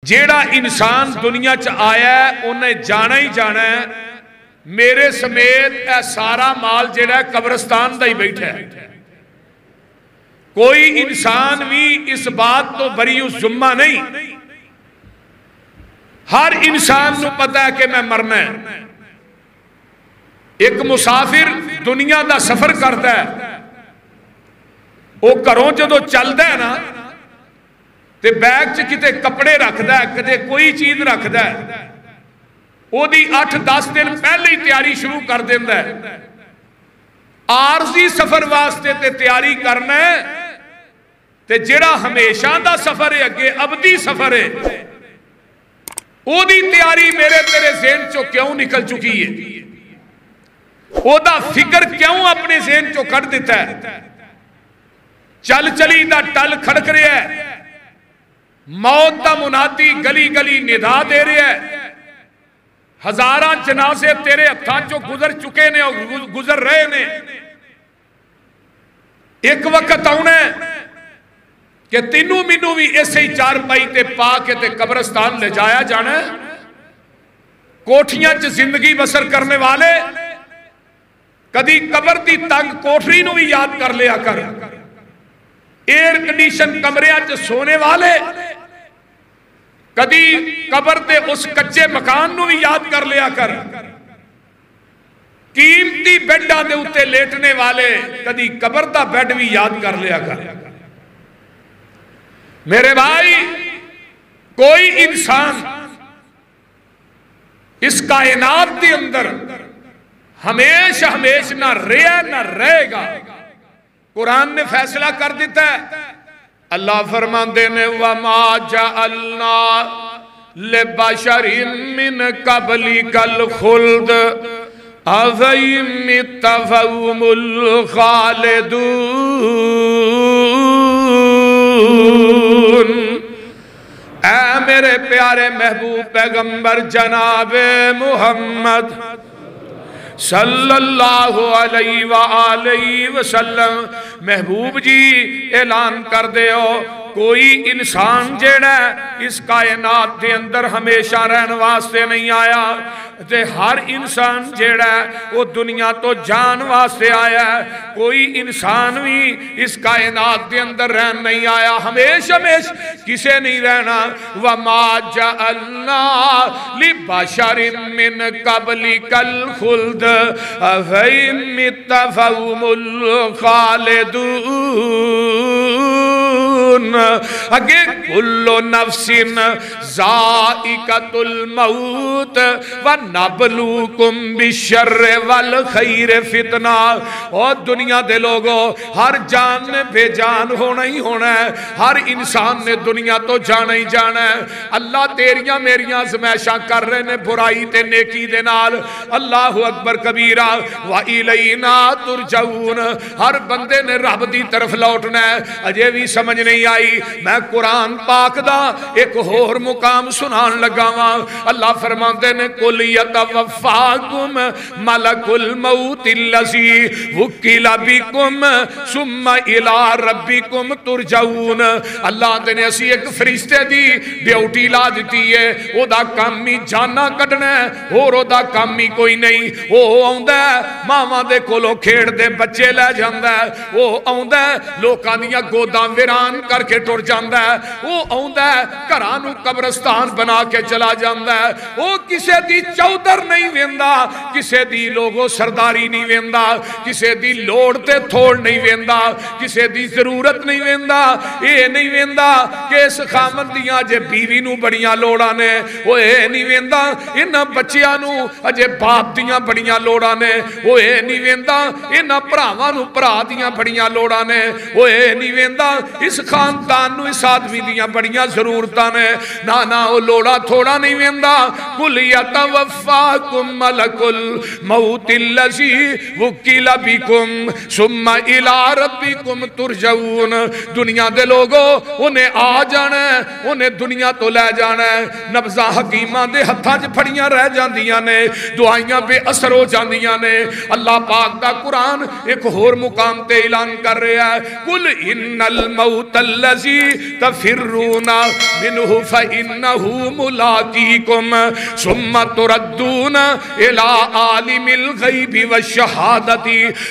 جیڑا انسان دنیا چ آیا ہے انہیں جانا ہی جانا ہے، میرے سمیت اے سارا مال جیڑا ہے قبرستان دا ہی بیٹھا ہے۔ کوئی انسان بھی اس بات تو بری ذمہ نہیں، ہر انسان نو پتہ ہے کہ میں مرنا ہے۔ ایک مسافر دنیا دا سفر کرتا ہے، وہ گھروں جدو چلتا ہے نا تے بیگ چ کتے کپڑے رکھدا ہے، کتے کوئی چیز رکھدا ہے، وہ دی 8-10 دن پہلے ہی تیاری شروع کر دیندا ہے۔ عارضی سفر واسطے تے تیاری کرنا ہے تے جڑا ہمیشہ دا سفر ہے، اگے ابدی سفر ہے، وہ دی تیاری میرے تیرے ذہن چو کیوں نکل چکی ہے؟ وہ دا فکر کیوں اپنے ذہن چو کٹ دیتا ہے؟ چل چلی دا ٹل کھڑک رہا ہے، موت دا منادی گلی گلی ندا دے رہا ہے، ہزاراں جنازے تیرے ہتھاں چو گزر چکے نے اور گزر رہے نے۔ ایک وقت آنا ہے کہ تینوں مینوں بھی ایسے ہی چار پائی تے پا کے تے قبرستان لے جایا جانا ہے۔ کوٹھیاں چ زندگی بسر کرنے والے کدی قبر دی تنگ کوٹری نو بھی یاد کر لیا کر، ایئر کنڈیشن کمریاں چ سونے والے کدی قبر دے اس کچے مکان نو بھی یاد کر لیا کر، قیمتی بیڈاں دے اتے لیٹنے والے کدی قبر دا بیڈ بھی یاد کر لیا کر۔ میرے بھائی، کوئی انسان اس کائنات کے اندر ہمیشہ ہمیشہ نہ رہے نہ رہے گا۔ قرآن نے فیصلہ کر دیتا ہے، اللہ فرماندے نے وَمَا جَعَلْنَا لِبَشَرٍ مِّن قَبْلِكَ الْخُلْدَ أَفَإِن مِّتَّ فَهُمُ الْخَالِدُونَ۔ اے میرے پیارے محبوب پیغمبر جناب محمد صلی اللہ علیہ وآلہ وسلم، محبوب جی اعلان کر دے ہو کوئی انسان جیڑا ہے اس کائنات دے اندر ہمیشہ رہن واسطے نہیں آیا، تے ہر انسان جیڑا ہے وہ دنیا تو جان واسطے آیا ہے۔ کوئی انسان بھی اس کائنات دے اندر رہن نہیں آیا، ہمیشہ ہمیشہ کسے نہیں رہنا۔ وَمَا جَعَلْنَا لِبَشَرٍ مِّن قَبْلِكَ الْخُلْدَ أَفَإِن مِّتَّ فَهُمُ الْخَالِدُونَ۔ اگے کُلُّ نَفْسٍ ذَائِقَةُ الْمَوْتِ وَنَبْلُوكُمْ بِالشَّرِّ وَالْخَيْرِ فِتْنَةً۔ اور دنیا دے لوگوں، ہر جان نے بے جان ہونا ہی ہونا ہے، ہر انسان نے دنیا تو جانا ہی جانا ہے۔ اللہ تیریاں میریاں آزمائشاں کر رہے نے برائی تے نیکی دے نال۔ اللہ اکبر کبیرہ، وَإِلَيْنَا تُرْجَعُونَ۔ ہر بندے نے رب دی طرف لوٹنا ہے۔ اجے بھی سمجھ نہیں آئی، میں قرآن پاک دا ایک اور مقام سنان لگا ہاں۔ اللہ فرماندے نے قُلْ يَتَوَفَّاكُمْ مَلَكُ الْمَوْتِ الَّذِي وُكِّلَ بِكُمْ ثُمَّ إِلَىٰ رَبِّكُمْ تُرْجَعُونَ۔ اللہ نے اسی ایک فرشتے دی ڈیوٹی لا دیتی ہے، او دا کام ہی جانا کڈنا ہے، اور او دا کام ہی کوئی نہیں۔ وہ آؤندا ہے ماواں دے کولوں کھیڑ دے بچے لے جاندا ہے، وہ آؤندا ہے لوکاں دیاں گوداں ویران کر کے ٹر جاندا ہے، وہ آؤندا ہے گھراں نوں قبرستان بنا کے چلا جاندا ہے۔ وہ کسے دی چودر نہیں ویندا، کسے دی لوگو سرداری نہیں ویندا، کسے دی لوڑ تے تھوڑ نہیں ویندا، کسے دی ضرورت نہیں ویندا۔ اے نہیں ویندا کہ اس خامن دیاں جے بیوی نو بڑیاں لوڑاں نے، وہ اے نہیں ویندا انہاں بچیاں نو اجے باپ دیاں بڑیاں لوڑاں نے، وہ اے نہیں ویندا انہاں بھراواں نو بھرا دیاں بڑیاں لوڑاں نے، وہ اے نہیں ویندا اس خاندان نو اس آدمی دیاں بڑیاں ضرورتاں نے۔ نانا وہ لوڑا تھوڑا نہیں ویندا۔ قُلْ يَتَوَفَّاكُمْ مَلَكُ الْمَوْتِ الَّذِي وُكِّلَ بِكُمْ ثُمَّ إِلَىٰ رَبِّكُمْ تُرْجَعُونَ۔ دنیا دے لوگوں، انہیں آ جانا ہے، انہیں دنیا تو لے جانا ہے۔ نبضاں حکیماں دے ہتھاں چ پھڑیاں رہ جاندیاں نے، دعائیاں بے اثر ہو جاندیاں نے۔ اللہ پاک دا قرآن ایک اور مقام تے اعلان کر رہا ہے، قُلْ إِنَّ الْمَوْتَ الذی تفرون منہ فإنہ ملاقیکم ثم تردون الی عالم الغیب والشہادت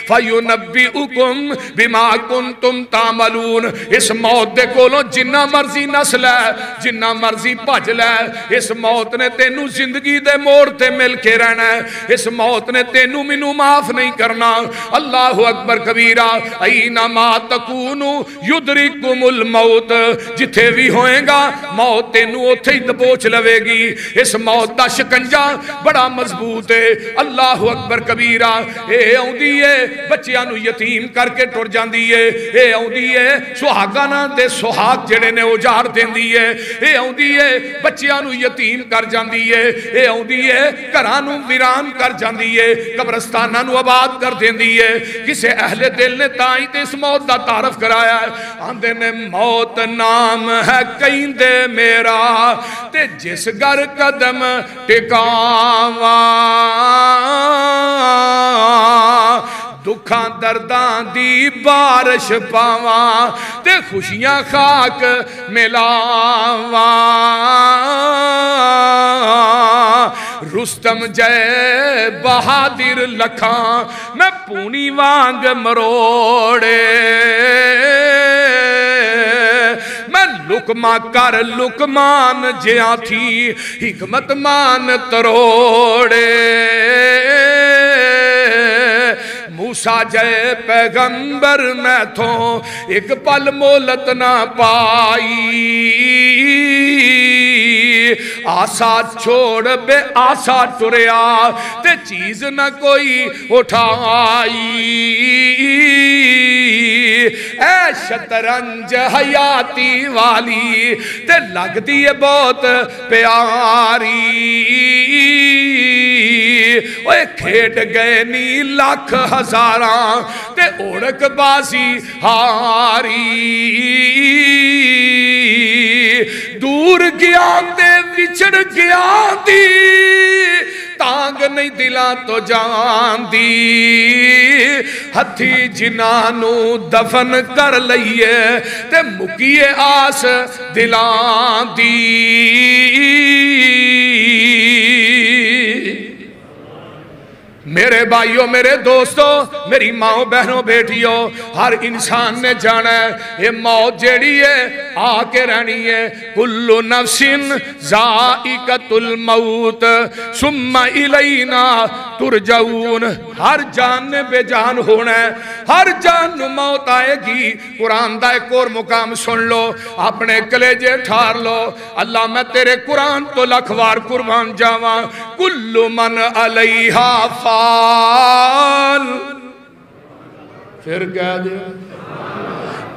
فینبئکم بما کنتم تعملون. اس موت دے کولوں جنہ مرضی نسل ہے, جنہ مرضی بھج لے, اس موت نے تینوں زندگی دے موڑ تے مل کے رہنا ہے. اس موت نے تینوں مینوں معاف نہیں کرنا. اللہ اکبر کبیرہ. اینما تکونوا یدرککم الموت, جتھے بھی ہوئیں گا موت تینوں اوتھے ہی دبوچ لوے گی. اس موت دا شکنجہ بڑا مضبوط ہے. اللہ اکبر کبیرہ. اے اوندی ہے بچیاں نو یتیم کر کے ٹر جاندی ہے. اے اوندی ہے سہاگاں دے سہاگ جڑے نے اجاڑ دیندی ہے. اے اوندی ہے بچیاں نو یتیم کر جاندی ہے. اے اوندی ہے گھراں نو ویران کر جاندی ہے, قبرستاناں نو آباد کر دیندی ہے. کسے اہل دل نے تائیں تے اس موت دا تعارف کرایا ہے. آندے نے موت نام ہے کہندے میرا تے جس گر قدم ٹکاواں, دکھاں درداں دی بارش پاواں تے خوشیاں خاک ملاواں. رستم جے بہادر لکھاں میں پونی وانگ مروڑے, میں لکمہ کر لکمان جیاں تھی حکمت مان تروڑے. موسیٰ جے پیغمبر میں تھوں ایک پل مولت نہ پائی, آسا چھوڑ بے آسا ٹریا تے چیز نہ کوئی اٹھائی. اے شطرنج حیاتی والی تے لگ دیئے بہت پیاری, اوے کھیٹ گئے نی لاکھ ہزاراں تے اوڑک بازی ہاری. دور گیا تے وچڑ گیا دی تانگ نہیں دلاں تو جان دی. ہتھی جنانو دفن کر لئیے تے مکیے آس دلان دی. میرے بھائیوں میرے دوستوں میری ماں بہنوں بیٹیوں ہر انسان نے جانا ہے یہ موت جیڑی ہے آ کے رہنی ہے. کل نفس ذائقۃ الموت ثم الینا ترجعون. ہر جان نے بے جان ہونا ہے, ہر جان نو موت آئے گی. قرآن دا ایک اور مقام سن لو, اپنے کلیجے ٹھار لو. اللہ میں تیرے قرآن تو لکھوار قربان جاواں. کل من علیہا فال, پھر کہہ دیا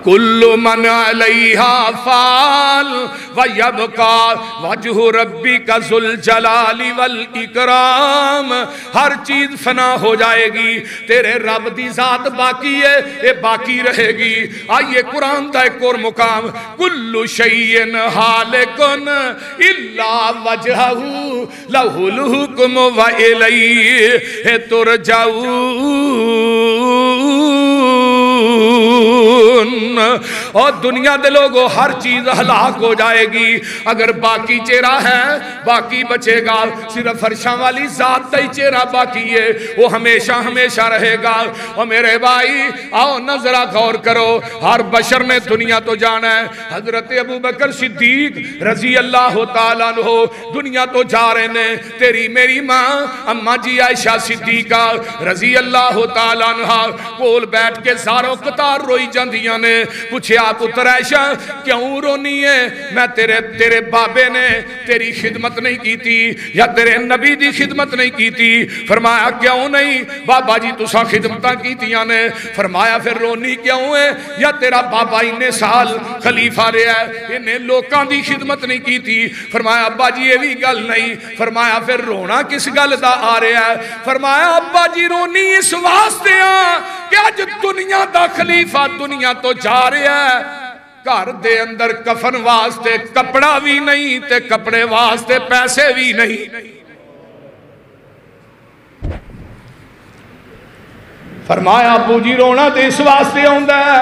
کل من علیہا فال ویبقا وجہ ربک ذو الجلال والاکرام. ہر چیز فنا ہو جائے گی, تیرے رب دی ذات باقی ہے, یہ باقی رہے گی. آئیے قرآن دا ایک اور مقام, کل شیء ہالک الا وجہہ لہ الحکم والیہ ترجعون. اور دنیا دے لوگوں ہر چیز ہلاک ہو جائے گی, اگر باقی چہرہ ہے باقی بچے گا. صرف عرشاں والی ذات ہی چہرہ باقی ہے, وہ ہمیشہ ہمیشہ رہے گا. اور میرے بھائی آؤ نظرہ غور کرو, ہر بشر نے دنیا تو جانا ہے. حضرت ابوبکر صدیق رضی اللہ تعالیٰ عنہ دنیا تو جا رہے نے. تیری میری ماں اماں جی عائشہ صدیقہ رضی اللہ تعالیٰ عنہ کول بیٹھ کے زاروں قطار روئی جاندیاں نے. پوچھیا پتر عائشہ کیوں رونی ہے؟ میں تیرے بابے نے تیری خدمت نہیں کی تھی یا تیرے نبی دی خدمت نہیں کی تھی؟ فرمایا کیوں نہیں بابا جی تسا خدمتاں کی تیاں نے. فرمایا پھر رونی کیوں ہے؟ یا تیرا بابا انہیں سال خلیفہ رہا ہے انہیں لوکاں دی خدمت نہیں کی تھی. فرمایا ابا جی یہ بھی گل نہیں. فرمایا پھر رونا کس گل دا آ رہا ہے؟ فرمایا ابا جی رونی اس واسطے کہ اج دنیا دا خلیفہ دنیا تو جا رہا ہے, گھر دے اندر کفن واسطے کپڑا بھی نہیں تے کپڑے واسطے پیسے بھی نہیں. فرمایا ابو جی رونا تے اس واسطے ہوندا ہے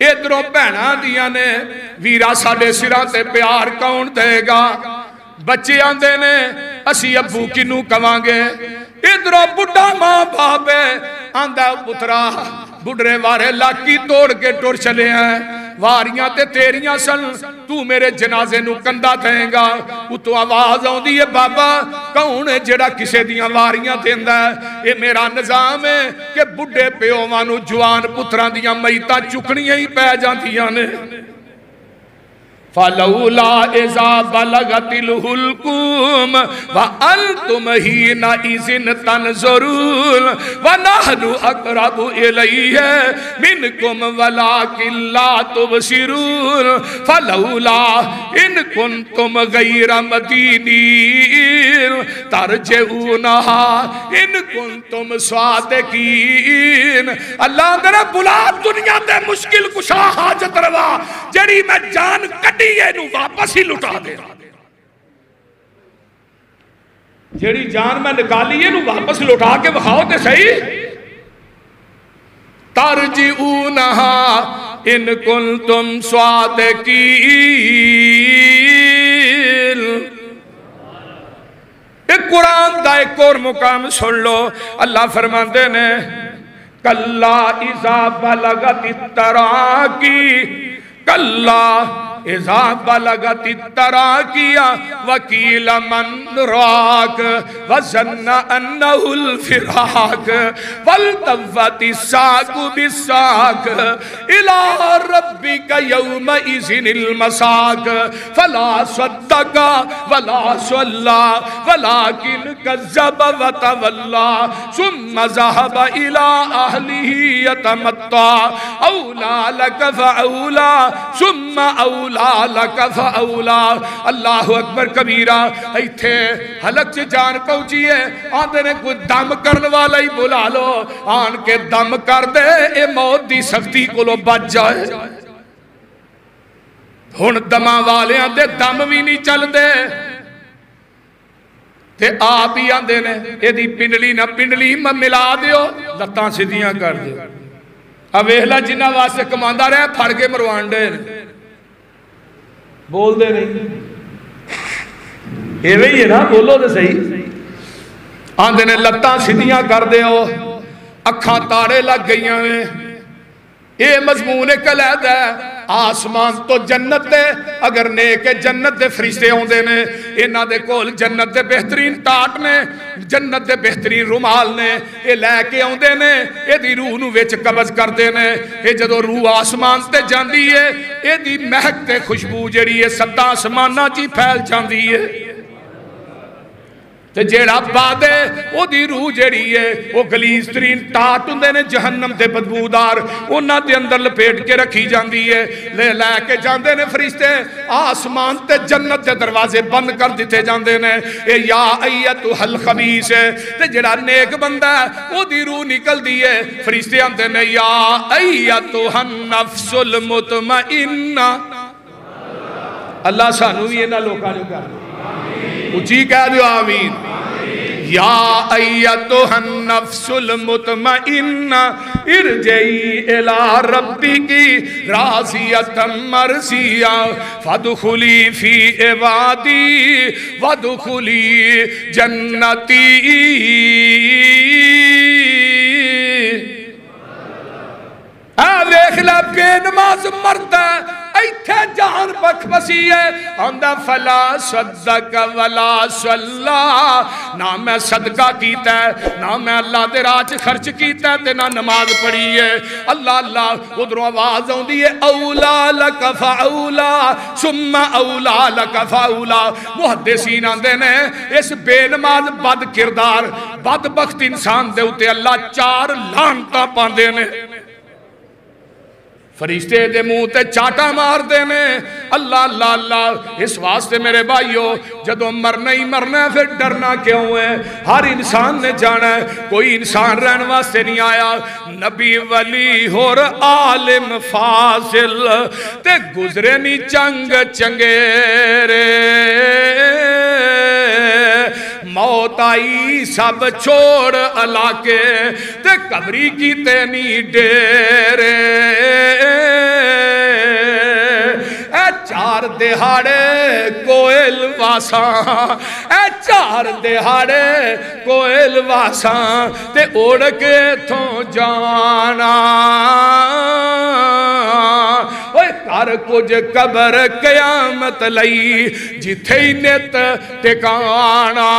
ادھروں بھیناں دیاں نے ویرا ساڈے سراں تے پیار کون دے گا؟ بچے آندے نے اسی ابو کنوں کواں گے؟ ادھروں بڑھا ماں باپ آندا پترا بڑھے وارے لاکی توڑ کے ٹر چلے ہیں، واریاں تے تیریاں سن، تو میرے جنازے نو کندہ دیں گا۔ اتو آواز آن دیئے بابا کون ہے جڑا کسے دیاں واریاں دیندہ ہے؟ یہ میرا نظام ہے کہ بڑھے پیوانو جوان پتران دیاں مئیتا چکنیاں ہی پہ جاندیاں نے۔ فَلَوْلَا إِذَا بَلَغَتِ الْحُلْقُومَ وَأَنْتُمْ حِينَئِذٍ تَنْظُرُونَ وَنَحْنُ أَقْرَبُ إِلَيْهِ مِنْكُمْ وَلَكِنْ لَا تُبْصِرُونَ فَلَوْلَا إِنْ كُنْتُمْ غَيْرَ مَدِينِينَ تَرْجِعُونَهَا إِنْ كُنْتُمْ صَادِقِينَ۔ اللہ اندر بلا دنیا دے مشکل کشا حاجت روا جڑی میں جان کٹی نو واپس ہی لٹا دے، جیڑی جان میں نکالی ہے نو واپس لٹا کے بخاؤ تے صحیح۔ ترجعونہا ان کنتم صادقین۔ ایک قرآن دا ایک اور مقام سن لو، اللہ فرماندے نے کلا اذا بلغت التراقی، کلا اذا بلغت التراقی وقیل من راق وظن انه الفراق والتفت الساق بالساق الى ربک یومئذ المساق فلا صدق ولا صلی ولكن كذب وتولى ثم ذهب الى اهله يتمطى اولى لك فاولى ثم اولى لَكَ فَأَوْلَى۔ اللہ اکبر کبیرہ۔ ایتھے حلق سے جان پہنچی ہے، آندھے نے کوئی دم کرن والا ہی بلا لو، آن کے دم کر دے اے موت دی سختی کو لو بچ جائے۔ ہن دماں والے آندھے دم بھی نہیں چل دے تے آپ ہی آندھے نے اے دی پنڈلی نہ پنڈلی میں ملا دیو، لتاں سدیاں کر دیو۔ اب اہلا جنہ واسے کماندہ رہے پھڑ کے مروانڈے نے، بول دے نہیں، یہ وہی ہے نا، بولو دے صحیح۔ آندھے نے لتاں سدیاں کر دے ہو، اکھاں تارے لگ گئیاں میں، یہ مضمون کلید ہے۔ آسمان تو جنت دے، اگر نیک جنت دے فرشتے ہوں دے نے، انہاں دے کول جنت دے بہترین ٹاٹ نے، جنت دے بہترین رومال نے، یہ لے کے ہوں دے نے، یہ دی روح نو ویچ قبض کر دے نے، یہ جدو روح آسمان تے جاندی ہے، یہ دی مہک تے خوشبو جڑی ہے ستا آسمانہ جی پھیل جاندی ہے۔ تے جیڑا بادے وہ دی روح جیڑی ہے وہ گلیز ترین ٹاٹ ہندے نے جہنم دے بدبودار انہاں دے اندر لپیٹ کے رکھی جاندی ہے، لے کے جاندے نے فرشتے، آسمان تے جنت دے دروازے بند کر دیتے جاندے نے۔ اے یا ایتھا الخبیث ہے تے جیڑا نیک بندہ ہے وہ دی روح نکل دی ہے، فرشتے آندے نے یا ایتھا النفس المطمئنہ۔ اللہ سانو بھی انہاں لوکاں جو کر دے، اچھی کہہ دیو آمین۔ یا ایتھا النفس المطمئنہ ارجعی الی ربکی راضیۃ مرضیہ فادخلی فی عبادی وادخلی جنتی۔ دیکھ لے بے نماز مرد ہے، ایتھے جان بک بسی ہے، اندہ فلا صدق ولا صلی، نہ میں صدقہ کیتا ہے، نہ میں اللہ دے راج خرچ کیتا ہے، نہ نماز پڑھی ہے۔ اللہ اللہ ادھروں آواز ہوں دی ہے اولا لک فاولا ثم اولا لک فاولا۔ محدثین آندے نے اس بے نماز بد کردار بدبخت انسان دے ہوتے اللہ 4 لعنتاں پاندے نے۔ فرشتے دے منہ تے چاٹا مار دینے، اللہ اللہ اللہ۔ اس واسطے میرے بھائیو جدو مرنا ہی مرنا ہے پھر ڈرنا کیوں ہے؟ ہر انسان نے جانا ہے، کوئی انسان رہن واسطے نہیں آیا۔ نبی ولی اور عالم فاضل تے گزرے نہیں چنگ چنگیرے، موت آئی سب چھوڑ علاقے تے قبری کی تینی ڈیرے۔ دہاڑے کوئل واساں اے چار دہاڑے کوئل واساں تے اڑ کے تھوں جانا کر کچھ قبر قیامت لئی جتھے نت ٹکانا